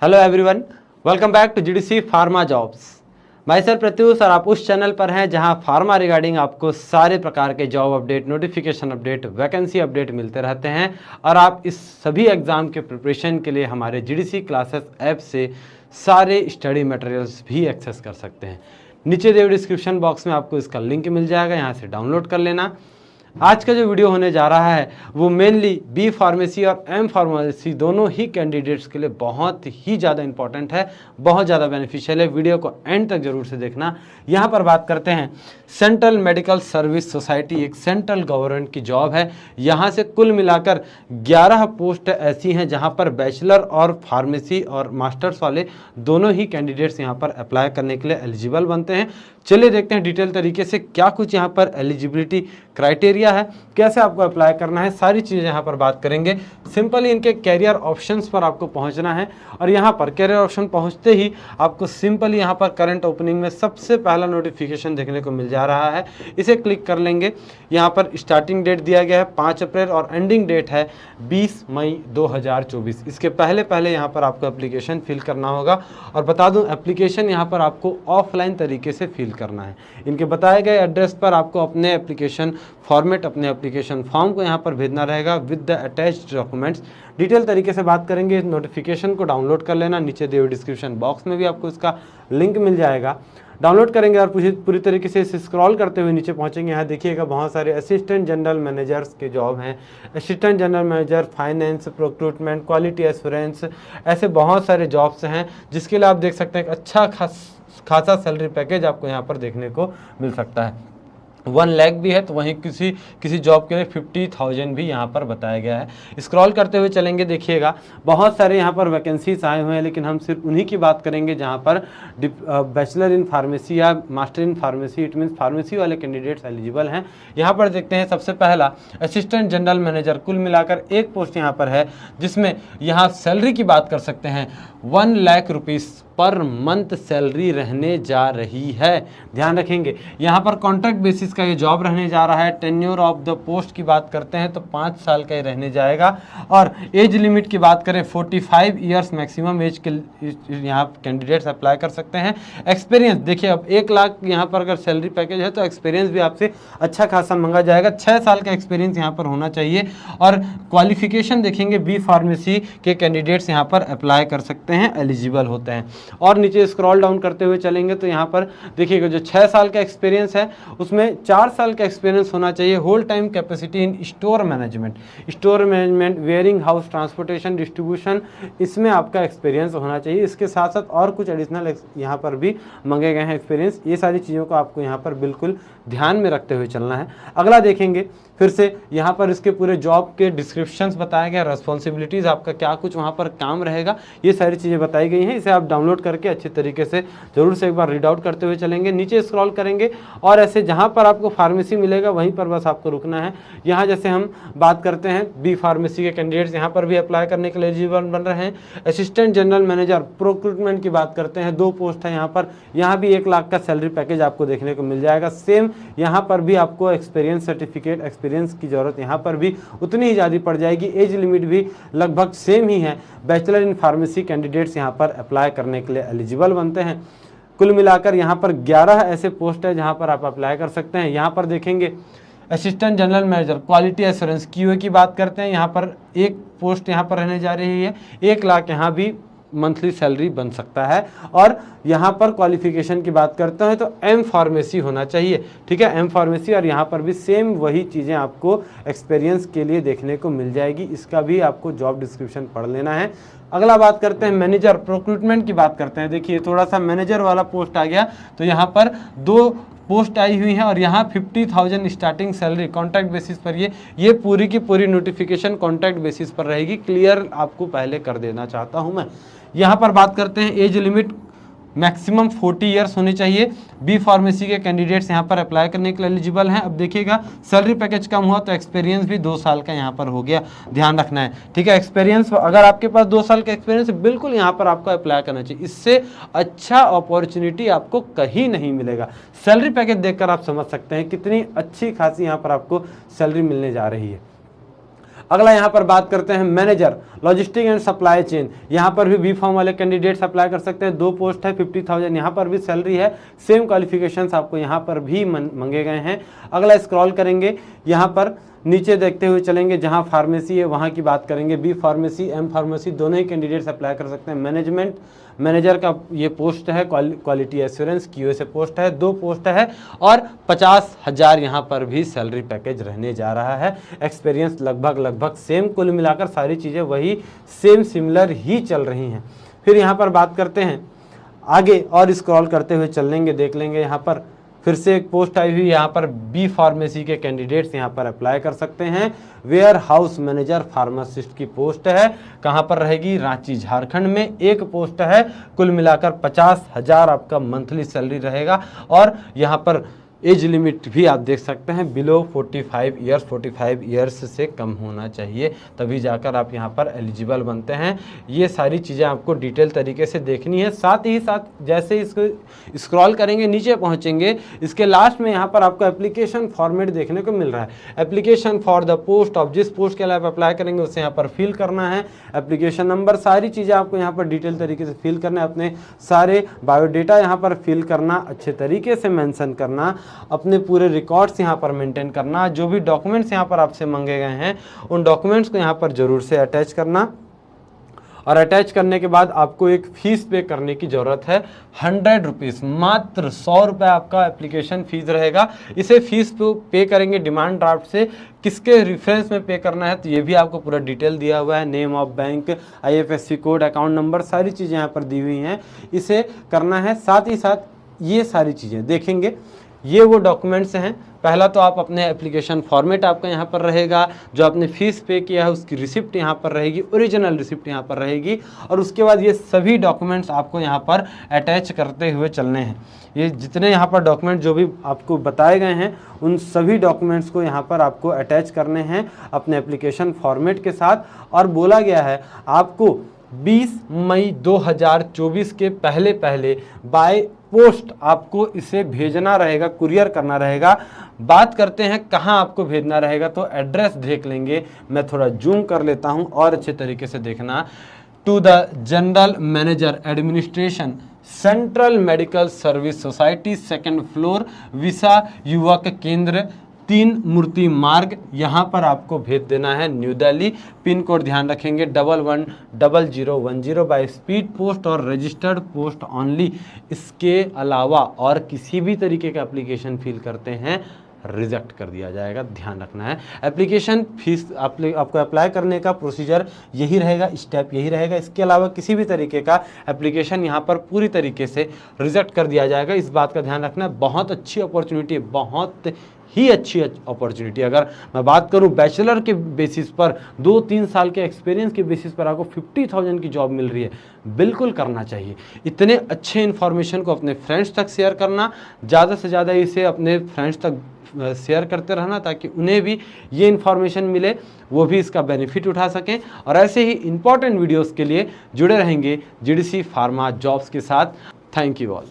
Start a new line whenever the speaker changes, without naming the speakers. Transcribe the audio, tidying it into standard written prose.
Hello everyone, welcome back to GDC pharma jobs. मैं sir Pratyush और आप उस चैनल पर हैं जहां फार्मा रिगार्डिंग आपको सारे प्रकार के job update, notification update, vacancy update मिलते रहते हैं और आप इस सभी एग्ज़ाम के प्रिपरेशन के लिए हमारे जीडीसी क्लासेस ऐप से सारे स्टडी मटेरियल्स भी एक्सेस कर सकते हैं। नीचे दिए डिस्क्रिप्शन बॉक्स में आपको इसका लिंक मिल जाएगा, यहाँ से डाउनलोड कर लेना। आज का जो वीडियो होने जा रहा है वो मेनली बी फार्मेसी और एम फार्मेसी दोनों ही कैंडिडेट्स के लिए बहुत ही ज़्यादा इंपॉर्टेंट है, बहुत ज़्यादा बेनिफिशियल है। वीडियो को एंड तक जरूर से देखना। यहाँ पर बात करते हैं सेंट्रल मेडिकल सर्विस सोसाइटी, एक सेंट्रल गवर्नमेंट की जॉब है। यहाँ से कुल मिलाकर 11 पोस्ट ऐसी हैं जहाँ पर बैचलर और फार्मेसी और मास्टर्स वाले दोनों ही कैंडिडेट्स यहाँ पर अप्लाई करने के लिए एलिजिबल बनते हैं। चलिए देखते हैं डिटेल तरीके से क्या कुछ यहाँ पर एलिजिबिलिटी क्राइटेरिया है, कैसे आपको अप्लाई करना है, सारी चीज़ें यहाँ पर बात करेंगे। सिंपली इनके कैरियर ऑप्शंस पर आपको पहुँचना है और यहाँ पर कैरियर ऑप्शन पहुँचते ही आपको सिंपली यहाँ पर करंट ओपनिंग में सबसे पहला नोटिफिकेशन देखने को मिल जा रहा है। इसे क्लिक कर लेंगे। यहाँ पर स्टार्टिंग डेट दिया गया है 5 अप्रैल और एंडिंग डेट है 20 मई 2024। इसके पहले यहाँ पर आपको एप्लीकेशन फिल करना होगा और बता दूं एप्लीकेशन यहाँ पर आपको ऑफलाइन तरीके से फिल करना है। इनके बताए गए एड्रेस पर आपको अपने एप्लीकेशन फॉर्मेट, अपने एप्लीकेशन फॉर्म को यहाँ पर भेजना रहेगा with the attached documents. Detail तरीके से बात करेंगे। नोटिफिकेशन को डाउनलोड कर लेना, नीचे दिए हुए डिस्क्रिप्शन बॉक्स में भी आपको इसका लिंक मिल जाएगा। डाउनलोड करेंगे और पूरी तरीके से इसे स्क्रॉल करते हुए नीचे पहुंचेंगे। यहाँ देखिएगा बहुत सारे असिस्टेंट जनरल मैनेजर्स के जॉब हैं। Assistant general manager, finance, procurement, quality assurance, ऐसे बहुत सारे जॉब्स हैं जिसके लिए आप देख सकते हैं एक अच्छा खासा सैलरी पैकेज आपको यहाँ पर देखने को मिल सकता है। 1 लाख भी है तो वहीं किसी जॉब के लिए 50,000 भी यहाँ पर बताया गया है। स्क्रॉल करते हुए चलेंगे, देखिएगा बहुत सारे यहाँ पर वैकेंसीज आए हुए हैं, लेकिन हम सिर्फ उन्हीं की बात करेंगे जहाँ पर बैचलर इन फार्मेसी या master in pharmacy, it means pharmacy वाले कैंडिडेट्स एलिजिबल हैं। यहाँ पर देखते हैं सबसे पहला असिस्टेंट जनरल मैनेजर, कुल मिलाकर एक पोस्ट यहाँ पर है जिसमें यहाँ सैलरी की बात कर सकते हैं 1 lakh rupees per month salary रहने जा रही है। ध्यान रखेंगे यहाँ पर कॉन्ट्रैक्ट बेसिस का ये जॉब रहने जा रहा है। टेन्योर ऑफ द पोस्ट की बात करते हैं तो 5 साल का ये रहने जाएगा और एज लिमिट की बात करें 45 ईयर्स मैक्सिमम एज के यहाँ कैंडिडेट्स अप्लाई कर सकते हैं। एक्सपीरियंस देखिए, अब 1 लाख यहाँ पर अगर सैलरी पैकेज है तो एक्सपीरियंस भी आपसे अच्छा खासा मांगा जाएगा। 6 साल का एक्सपीरियंस यहाँ पर होना चाहिए और क्वालिफिकेशन देखेंगे बी फार्मेसी के कैंडिडेट्स यहाँ पर अप्लाई कर सकते हैं, एलिजिबल होते हैं। और नीचे स्क्रॉल डाउन करते हुए चलेंगे तो यहाँ पर देखिएगा जो 6 साल का एक्सपीरियंस है उसमें 4 साल का एक्सपीरियंस होना चाहिए। Whole time capacity in store management, warehouse, transportation, distribution, इसमें आपका एक्सपीरियंस होना चाहिए। इसके साथ साथ और कुछ एडिशनल यहाँ पर भी मांगे गए हैं एक्सपीरियंस। ये सारी चीज़ों को आपको यहाँ पर बिल्कुल ध्यान में रखते हुए चलना है। अगला देखेंगे फिर से यहाँ पर इसके पूरे जॉब के डिस्क्रिप्शंस बताए गए, रेस्पॉन्सिबिलिटीज़, आपका क्या कुछ वहाँ पर काम रहेगा, ये सारी चीज़ें बताई गई हैं। इसे आप डाउनलोड करके अच्छे तरीके से जरूर से एक बार रीड आउट करते हुए चलेंगे। नीचे स्क्रॉल करेंगे और ऐसे जहाँ पर आपको फार्मेसी मिलेगा वहीं पर बस आपको रुकना है। यहाँ जैसे हम बात करते हैं बी फार्मेसी के कैंडिडेट्स यहाँ पर भी अप्लाई करने के लिए एलिजिबल बन रहे हैं। असिस्टेंट जनरल मैनेजर प्रोक्रूटमेंट की बात करते हैं, 2 पोस्ट है यहाँ पर। यहाँ भी 1 लाख का सैलरी पैकेज आपको देखने को मिल जाएगा। सेम यहाँ पर भी आपको एक्सपीरियंस सर्टिफिकेट, एक्सपीरियंस की ज़रूरत यहाँ पर भी उतनी ही ज़्यादा पड़ जाएगी। एज लिमिट भी लगभग सेम ही है। बैचलर इन फार्मेसी कैंडिडेट्स यहाँ पर अप्लाई करने के लिए एलिजिबल बनते हैं। कुल मिलाकर यहाँ पर 11 ऐसे पोस्ट है जहाँ पर आप अप्लाई कर सकते हैं। यहाँ पर देखेंगे assistant general manager quality assurance QA की बात करते हैं। यहाँ पर एक पोस्ट यहाँ पर रहने जा रही है। 1 लाख यहाँ भी मंथली सैलरी बन सकता है। और यहाँ पर क्वालिफिकेशन की बात करते हैं तो एम फार्मेसी होना चाहिए, ठीक है, एम फार्मेसी। और यहाँ पर भी सेम वही चीज़ें आपको एक्सपीरियंस के लिए देखने को मिल जाएगी। इसका भी आपको जॉब डिस्क्रिप्शन पढ़ लेना है। अगला बात करते हैं मैनेजर प्रोक्रूटमेंट की बात करते हैं। देखिए थोड़ा सा मैनेजर वाला पोस्ट आ गया तो यहाँ पर 2 पोस्ट आई हुई हैं और यहाँ 50,000 स्टार्टिंग सैलरी कॉन्ट्रैक्ट बेसिस पर। ये पूरी की पूरी नोटिफिकेशन कॉन्ट्रैक्ट बेसिस पर रहेगी। क्लियर आपको पहले कर देना चाहता हूँ मैं। यहाँ पर बात करते हैं एज लिमिट मैक्सिमम 40 ईयर्स होनी चाहिए। बी फार्मेसी के कैंडिडेट्स यहाँ पर अप्लाई करने के लिए एलिजिबल हैं। अब देखिएगा सैलरी पैकेज कम हुआ तो एक्सपीरियंस भी 2 साल का यहाँ पर हो गया, ध्यान रखना है, ठीक है। एक्सपीरियंस अगर आपके पास 2 साल का एक्सपीरियंस है बिल्कुल यहाँ पर आपको अप्लाई करना चाहिए। इससे अच्छा अपॉर्चुनिटी आपको कहीं नहीं मिलेगा। सैलरी पैकेज देखकर आप समझ सकते हैं कितनी अच्छी खासी यहाँ पर आपको सैलरी मिलने जा रही है। अगला यहाँ पर बात करते हैं manager logistic and supply chain. यहाँ पर भी बी फॉर्म वाले कैंडिडेट्स अप्लाई कर सकते हैं। 2 पोस्ट है, 50,000 यहाँ पर भी सैलरी है। सेम क्वालिफिकेशंस आपको यहाँ पर भी मांगे गए हैं। अगला स्क्रॉल करेंगे, यहाँ पर नीचे देखते हुए चलेंगे, जहाँ फार्मेसी है वहाँ की बात करेंगे। बी फार्मेसी, एम फार्मेसी दोनों ही कैंडिडेट्स अप्लाई कर सकते हैं। मैनेजमेंट मैनेजर का ये पोस्ट है। क्वालिटी एश्योरेंस QA से पोस्ट है, 2 पोस्ट है और 50,000 यहाँ पर भी सैलरी पैकेज रहने जा रहा है। एक्सपीरियंस लगभग सेम, कुल मिलाकर सारी चीज़ें वही सेम सिमिलर ही चल रही हैं। फिर यहाँ पर बात करते हैं आगे और स्क्रॉल करते हुए चल लेंगे, देख लेंगे। यहाँ पर फिर से एक पोस्ट आई हुई, यहाँ पर बी फार्मेसी के कैंडिडेट्स यहाँ पर अप्लाई कर सकते हैं। वेयर हाउस मैनेजर फार्मासिस्ट की पोस्ट है, कहाँ पर रहेगी? रांची झारखंड में। 1 पोस्ट है, कुल मिलाकर 50,000 आपका मंथली सैलरी रहेगा। और यहाँ पर एज लिमिट भी आप देख सकते हैं, बिलो 45 ईयर्स से कम होना चाहिए, तभी जाकर आप यहाँ पर एलिजिबल बनते हैं। ये सारी चीज़ें आपको डिटेल तरीके से देखनी है। साथ ही साथ जैसे इसको स्क्रॉल करेंगे नीचे पहुँचेंगे, इसके लास्ट में यहाँ पर आपको एप्लीकेशन फॉर्मेट देखने को मिल रहा है। Application for the post of, जिस पोस्ट के लिए आप अप्लाई करेंगे उसे यहाँ पर फिल करना है। एप्लीकेशन नंबर, सारी चीज़ें आपको यहाँ पर डिटेल तरीके से फिल करना है। अपने सारे बायोडेटा यहाँ पर फिल करना, अच्छे तरीके से मेंशन करना, अपने पूरे रिकॉर्ड्स यहाँ पर मेंटेन करना। जो भी डॉक्यूमेंट्स यहाँ पर आपसे मांगे गए हैं उन डॉक्यूमेंट्स को यहाँ पर जरूर से अटैच करना। और अटैच करने के बाद आपको एक फीस पे करने की ज़रूरत है। 100 रुपीज़, मात्र 100 रुपये आपका एप्लीकेशन फ़ीस रहेगा। इसे फीस पे करेंगे डिमांड ड्राफ्ट से। किसके रेफरेंस में पे करना है तो ये भी आपको पूरा डिटेल दिया हुआ है। Name of bank, IFSC code, account number, सारी चीज़ें यहाँ पर दी हुई हैं, इसे करना है। साथ ही साथ ये सारी चीज़ें देखेंगे, ये वो डॉक्यूमेंट्स हैं। पहला तो आप अपने एप्लीकेशन फॉर्मेट आपका यहाँ पर रहेगा, जो आपने फीस पे किया है उसकी रिसिप्ट यहाँ पर रहेगी, ओरिजिनल रिसिप्ट यहाँ पर रहेगी। और उसके बाद ये सभी डॉक्यूमेंट्स आपको यहाँ पर अटैच करते हुए चलने हैं। ये जितने यहाँ पर डॉक्यूमेंट जो भी आपको बताए गए हैं उन सभी डॉक्यूमेंट्स को यहाँ पर आपको अटैच करने हैं अपने एप्लीकेशन फॉर्मेट के साथ। और बोला गया है आपको 20 मई 2024 के पहले बाय पोस्ट आपको इसे भेजना रहेगा, कुरियर करना रहेगा। बात करते हैं कहाँ आपको भेजना रहेगा, तो एड्रेस देख लेंगे। मैं थोड़ा जूम कर लेता हूँ और अच्छे तरीके से देखना। To the general manager administration, central medical service society, 2nd floor, Vishwa Yuvak Kendra, 3 मूर्ति मार्ग, यहाँ पर आपको भेज देना है, न्यू दिल्ली। पिन कोड ध्यान रखेंगे 110010 बाय स्पीड पोस्ट और रजिस्टर्ड पोस्ट ओनली। इसके अलावा और किसी भी तरीके का एप्लीकेशन फिल करते हैं रिजेक्ट कर दिया जाएगा, ध्यान रखना है। एप्लीकेशन फीस आपको अप्लाई करने का प्रोसीजर यही रहेगा, स्टेप यही रहेगा। इसके अलावा किसी भी तरीके का एप्लीकेशन यहाँ पर पूरी तरीके से रिजेक्ट कर दिया जाएगा, इस बात का ध्यान रखना है। बहुत अच्छी अपॉर्चुनिटी है, बहुत ही अच्छी अपॉर्चुनिटी। अगर मैं बात करूं बैचलर के बेसिस पर, 2-3 साल के एक्सपीरियंस के बेसिस पर आपको 50,000 की जॉब मिल रही है, बिल्कुल करना चाहिए। इतने अच्छे इन्फॉर्मेशन को अपने फ्रेंड्स तक शेयर करना, ज़्यादा से ज़्यादा इसे अपने फ्रेंड्स तक शेयर करते रहना, ताकि उन्हें भी ये इन्फॉर्मेशन मिले, वो भी इसका बेनिफिट उठा सकें। और ऐसे ही इंपॉर्टेंट वीडियोज़ के लिए जुड़े रहेंगे GDC फार्मा जॉब्स के साथ। Thank you all.